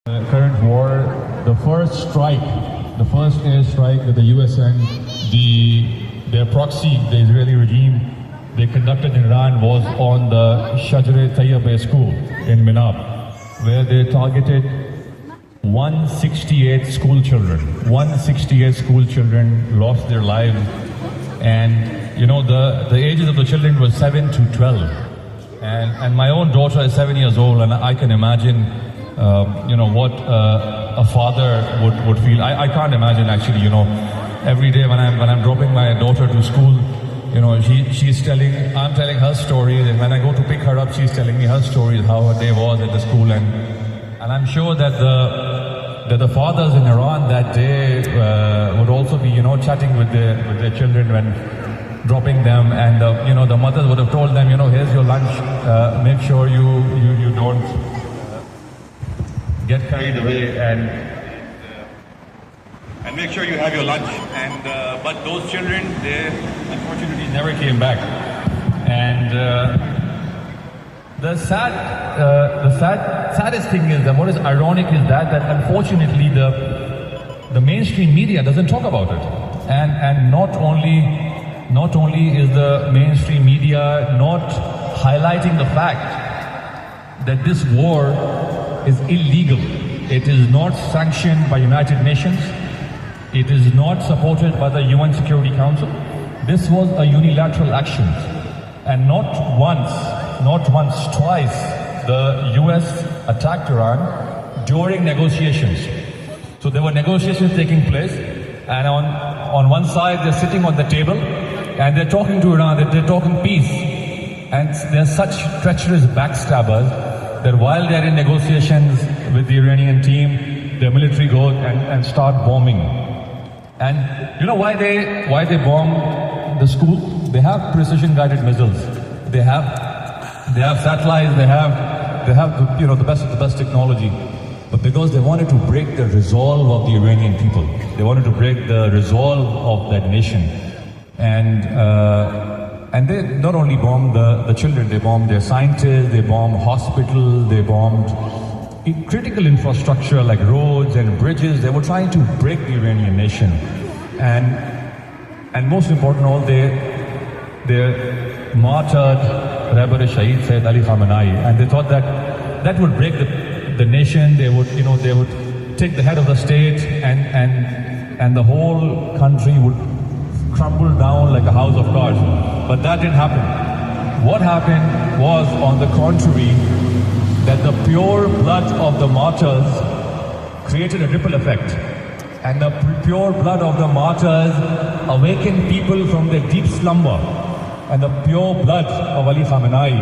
Current war, the first airstrike that the US and their proxy, the Israeli regime, they conducted in Iran was on the Shajar-e-Tayyaba school in Minab, where they targeted 168 school children. 168 school children lost their lives, and the ages of the children were 7 to 12. And my own daughter is 7 years old, and I can imagine what a father would feel. I can't imagine actually. Every day when I'm dropping my daughter to school, I'm telling her stories, and when I go to pick her up, she's telling me her stories, how her day was at the school, and I'm sure that the fathers in Iran that day would also be chatting with their children when dropping them, and the mothers would have told them, here's your lunch, make sure you don't get carried away, and make sure you have your lunch. And but those children, they unfortunately never came back. And the saddest thing is that what is ironic is that unfortunately the mainstream media doesn't talk about it. And not only is the mainstream media not highlighting the fact that this war is illegal. It is not sanctioned by United Nations. It is not supported by the UN Security Council. This was a unilateral action. And not once, twice, the US attacked Iran during negotiations. So there were negotiations taking place, and on one side they're sitting on the table and they're talking to Iran, they're talking peace. And they're such treacherous backstabbers that while they're in negotiations with the Iranian team, the military goes and start bombing. And you know why they bomb the school? They have precision guided missiles. They have satellites. They have the best of the best technology. But because they wanted to break the resolve of the Iranian people, they wanted to break the resolve of that nation, and they not only bombed the children, they bombed their scientists, they bombed hospitals, they bombed critical infrastructure like roads and bridges. They were trying to break the Iranian nation, and most important of all, they martyred Rabbi Shaheed Sayyid Ali Khamenei, and they thought that would break the nation. They would take the head of the state, and the whole country would crumble down like a house of cards. But that didn't happen. What happened was, on the contrary, that the pure blood of the martyrs created a ripple effect. And the pure blood of the martyrs awakened people from their deep slumber. And the pure blood of Ali Khamenei,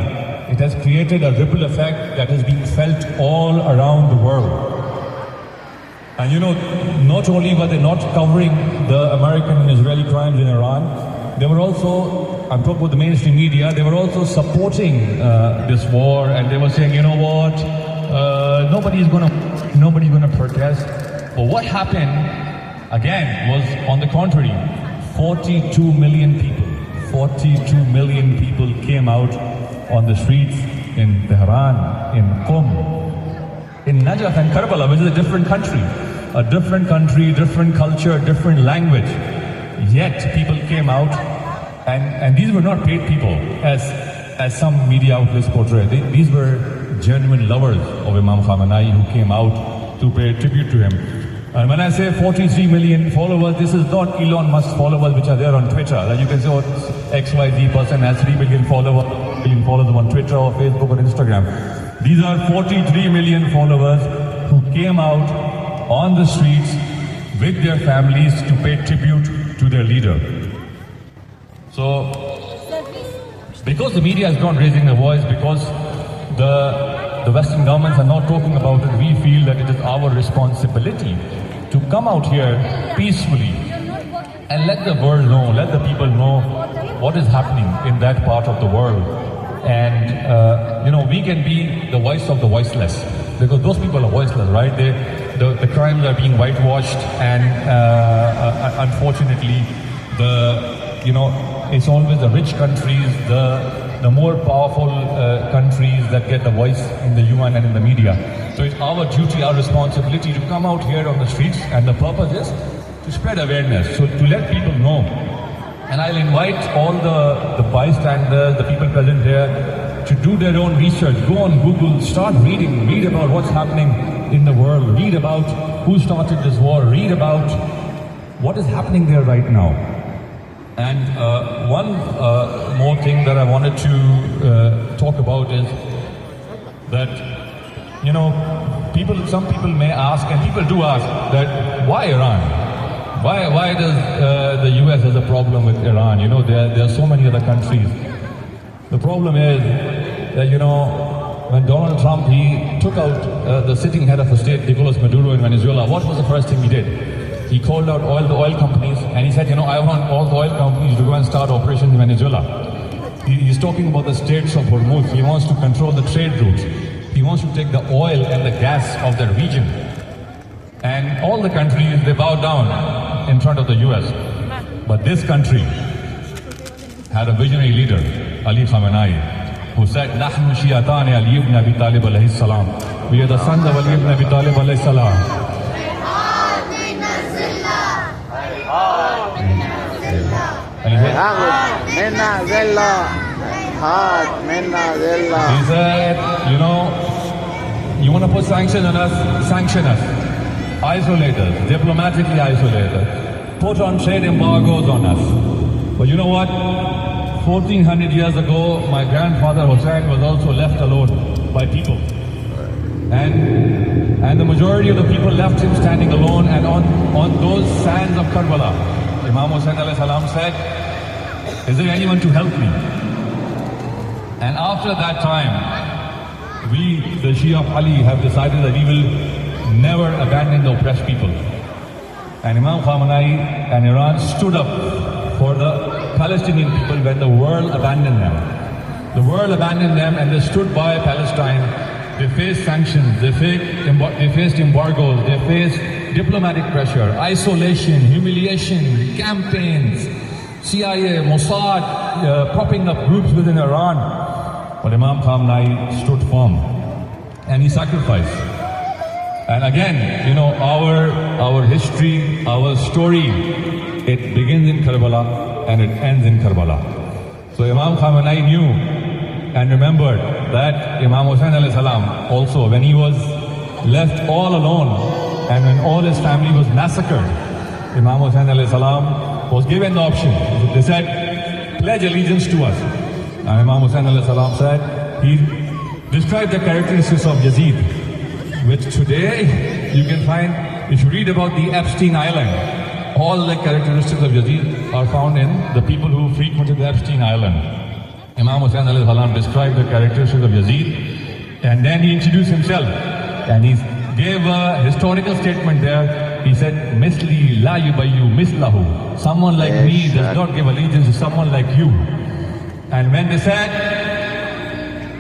it has created a ripple effect that has been felt all around the world. And not only were they not covering the American and Israeli crimes in Iran, they were also, I'm talking about the mainstream media, they were also supporting this war, and they were saying, nobody's gonna protest. But what happened, again, was on the contrary. 42 million people came out on the streets in Tehran, in Qom, in Najaf and Karbala, which is a different country, different culture, different language. Yet people came out, and these were not paid people, as some media outlets portray. These were genuine lovers of Imam Khamenei who came out to pay tribute to him. And when I say 43 million followers, this is not Elon Musk followers which are there on Twitter. Like you can say, XYZ person has 3 million followers on Twitter or Facebook or Instagram. These are 43 million followers who came out on the streets with their families to pay tribute to their leader. So, because the media is not raising their voice, because the Western governments are not talking about it, we feel that it is our responsibility to come out here peacefully and let the world know, let the people know what is happening in that part of the world. And we can be the voice of the voiceless, because those people are voiceless, right? The crimes are being whitewashed, and unfortunately, it's always the rich countries, the more powerful countries that get the voice in the UN and in the media. So it's our duty, our responsibility to come out here on the streets, and the purpose is to spread awareness, so to let people know. And I'll invite all the bystanders, the people present here, to do their own research. Go on Google, start reading, read about what's happening in the world, read about who started this war, read about what is happening there right now. And one more thing that I wanted to talk about is that, you know, some people may ask, and people do ask, that why Iran? Why does the US has a problem with Iran? You know, there are so many other countries. The problem is that, you know, when Donald Trump, he took out the sitting head of the state, Nicolas Maduro in Venezuela, what was the first thing he did? He called out all the oil companies, and he said, you know, I want all the oil companies to go and start operations in Venezuela. He's talking about the straits of Hormuz. He wants to control the trade routes. He wants to take the oil and the gas of the region. And all the countries, they bow down in front of the US. But this country had a visionary leader, Ali Khamenei, who said, "Nahnu Shi'atani Ali ibn Abi Talib alayhi salam." We are the sons of Ali ibn Abi Talib alayhi salam. He said, you know, you want to put sanctions on us? Sanction us. Isolate us, diplomatically isolate us. Put on trade embargoes on us. But you know what? 1400 years ago, my grandfather Hussein was also left alone by people. And the majority of the people left him standing alone, and on those sands of Karbala, Imam Hussein alayhi salam said, "Is there anyone to help me?" And after that time, we, the Shia of Ali, have decided that we will never abandon the oppressed people. And Imam Khamenei and Iran stood up for the Palestinian people when the world abandoned them. The world abandoned them, and they stood by Palestine. They faced sanctions, they faced embargoes, they faced diplomatic pressure, isolation, humiliation, campaigns, CIA, Mossad propping up groups within Iran. But Imam Khamenei stood firm, and he sacrificed. And again, you know, our history, our story, it begins in Karbala and it ends in Karbala. So Imam Khamenei knew and remembered that Imam Hussein alayhi salam also, when he was left all alone and when all his family was massacred, Imam Hussein alayhi salam was given the option. They said, "Pledge allegiance to us." And Imam Hussein alayhi salam said, he described the characteristics of Yazid, which today you can find, if you read about the Epstein Island, all the characteristics of Yazid are found in the people who frequented the Epstein Island. Imam Hussein alayhi salam described the characteristics of Yazid, and then he introduced himself, and he gave a historical statement there. He said, "Misli la yubayyu mislahu." Someone like me does not give allegiance to someone like you. And when they said,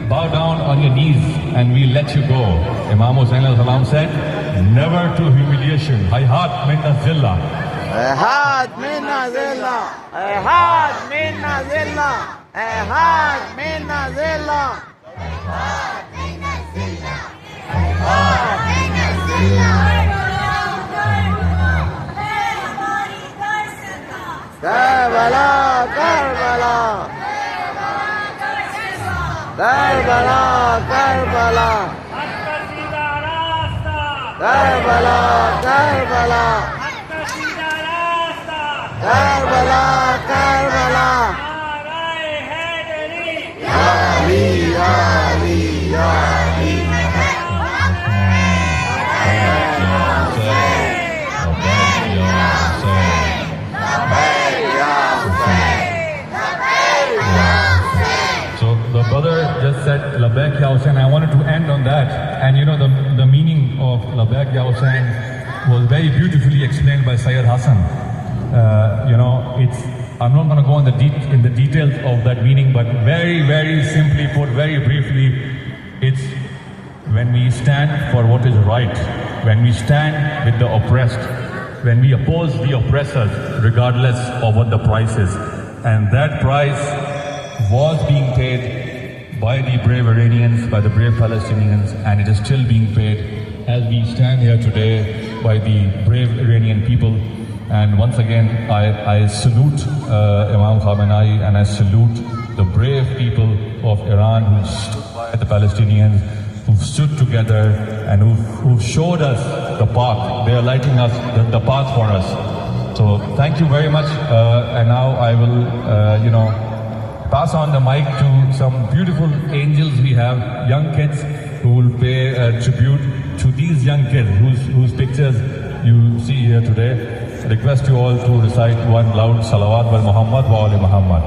"Bow down on your knees and we let you go," Imam Hussein alayhi salam said, "Never to humiliation. Hayhat minna zilla." Hayhat minna zilla. Hayhat minna zilla. Hayhat minna zilla. Hayhat minna zilla. Hayhat minna zilla. Karbala, Karbala. Karbala, Karbala. Karbala, Karbala. Karbala, Karbala. Ya Ali, Ya Ali, Ya Ali. The brother just said Labbaik Ya Hussein. I wanted to end on that, and you know the meaning of Labbaik Ya Hussein was very beautifully explained by Sayyid Hassan. You know, I'm not going to go in the details of that meaning, but very, very simply put, very briefly, it's when we stand for what is right, when we stand with the oppressed, when we oppose the oppressors, regardless of what the price is. And that price was being paid by the brave Iranians, by the brave Palestinians, and it is still being paid as we stand here today by the brave Iranian people. And once again, I salute Imam Khamenei, and I salute the brave people of Iran who stood by the Palestinians, who stood together, and who showed us the path. They are lighting us the path for us. So thank you very much. And now I will, pass on the mic to some beautiful angels we have, young kids who will pay tribute to these young kids whose pictures you see here today. I request you all to recite one loud salawat wa Muhammad wa ali Muhammad.